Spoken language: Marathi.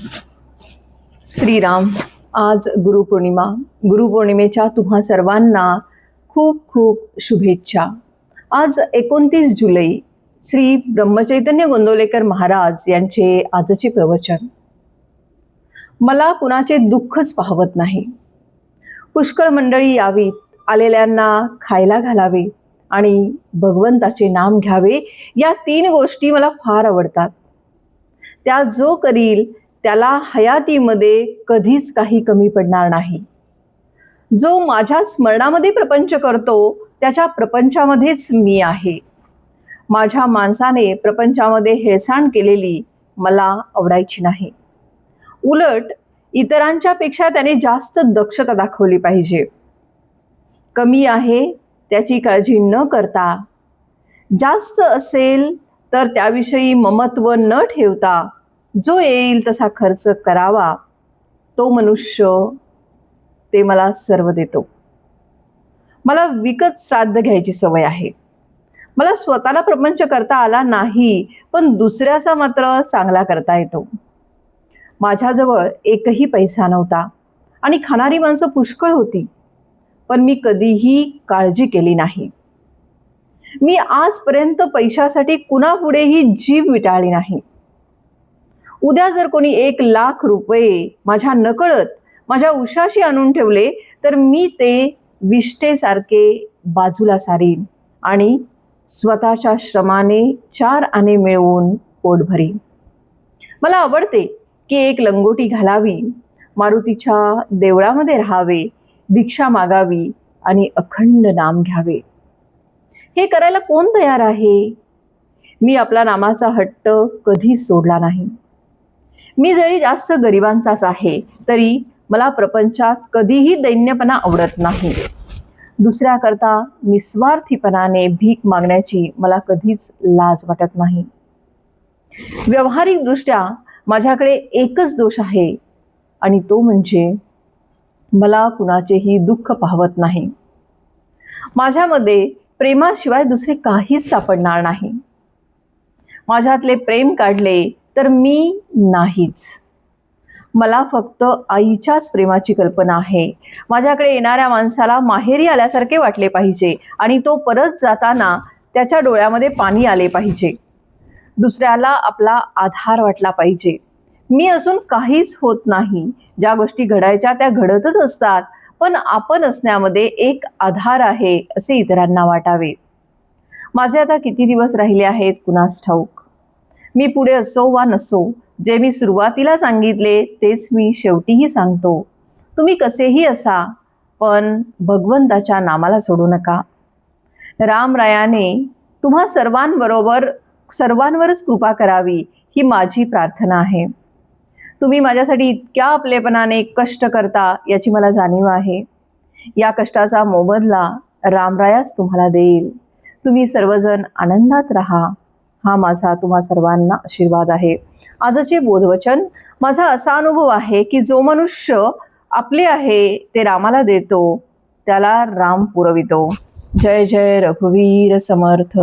श्रीराम. आज गुरुपौर्णिमा. गुरुपौर्णिमेच्या तुम्हा सर्वांना खूप खूप शुभेच्छा. आज 29 जुलै श्री ब्रह्मचैतन्य गोंदवलेकर महाराज यांचे आजचे प्रवचन. मला कुणाचे दुःखच पाहवत नाही. पुष्कळ मंडळी यावीत, आलेल्यांना खायला घालावे आणि भगवंताचे नाम घ्यावे, या 3 गोष्टी मला फार आवडतात. त्या जो करील त्याला हयातीमध्ये कधीच काही कमी पडणार नाही. जो माझ्या स्मरणामध्ये प्रपंच करतो त्याच्या प्रपंचामध्येच मी आहे. माझ्या माणसाने प्रपंचामध्ये हेळसांड केलेली मला आवडायची नाही. उलट इतरांच्या पेक्षा त्याने जास्त दक्षता दाखवली पाहिजे. कमी आहे त्याची काळजी न करता, जास्त असेल तर त्याविषयी ममत्व न ठेवता जो येईल तसा खर्च करावा, तो मनुष्य ते मला सर्व देतो. मला विकत श्राद्ध घ्यायची सवय आहे. मला स्वतःला प्रपंच करता आला नाही, पण दुसऱ्याचा मात्र चांगला करता येतो. माझ्याजवळ एकही पैसा नव्हता आणि खाणारी माणसं पुष्कळ होती, पण मी कधीही काळजी केली नाही. मी आजपर्यंत पैशासाठी कुणापुढेही जीभ विटाळली नाही. उद्या जर कोणी 1 लाख रुपये माझ्या नकळत माझ्या उशाशी आणून ठेवले तर मी ते विष्ठेसारखे बाजूला सारीन आणि स्वतःच्या श्रमाने 4 आणे मिळवून पोट भरीन. मला आवडते की 1 लंगोटी घालावी, मारुतीच्या देवळामध्ये राहावे, भिक्षा मागावी आणि अखंड नाम घ्यावे. हे करायला कोण तयार आहे? मी आपला नामाचा हट्ट कधीच सोडला नाही. मी जरी जास्त गरिबांचाच आहे तरी मला प्रपंचात कधीही दैन्यपणा आवडत नाही. दुसऱ्याकरता निस्वार्थीपणाने भीक मागण्याची मला कधीच लाज वाटत नाही. व्यावहारिकदृष्ट्या माझ्याकडे एकच दोष आहे आणि तो म्हणजे मला कुणाचेही दुःख पाहवत नाही. माझ्यामध्ये प्रेमाशिवाय दुसरे काहीच सापडणार नाही. माझ्यातले प्रेम काढले तर मी नाहीच. मला फक्त आईच्याच प्रेमाची कल्पना आहे. माझ्याकडे येणाऱ्या माणसाला माहेरी आल्यासारखे वाटले पाहिजे आणि तो परत जाताना त्याच्या डोळ्यामध्ये पाणी आले पाहिजे. दुसऱ्याला आपला आधार वाटला पाहिजे. मी असून काहीच होत नाही. ज्या गोष्टी घडायच्या त्या घडतच असतात, पण आपण असण्यामध्ये एक आधार आहे असे इतरांना वाटावे. माझे आता किती दिवस राहिले आहेत कुणास ठाऊक. मी पुढे असो वा नसो, जे मी सुरुवातीला सांगितले तेच मी शेवटीही सांगतो. तुम्ही कसेही असा, पण भगवंताच्या नामाला सोडू नका. रामरायाने तुम्हा सर्वांवरच कृपा करावी ही माझी प्रार्थना आहे. तुम्ही माझ्यासाठी इतक्या आपलेपणाने कष्ट करता याची मला जाणीव आहे. या कष्टाचा मोबदला रामरायाच तुम्हाला देईल. तुम्ही सर्वजण आनंदात राहा, हा माझा तुम्हा सर्वांना आशीर्वाद आहे. आजचे बोधवचन. माझा असा अनुभव आहे की जो मनुष्य आपले आहे ते रामाला देतो त्याला राम पुरवितो. जय जय रघुवीर समर्थ.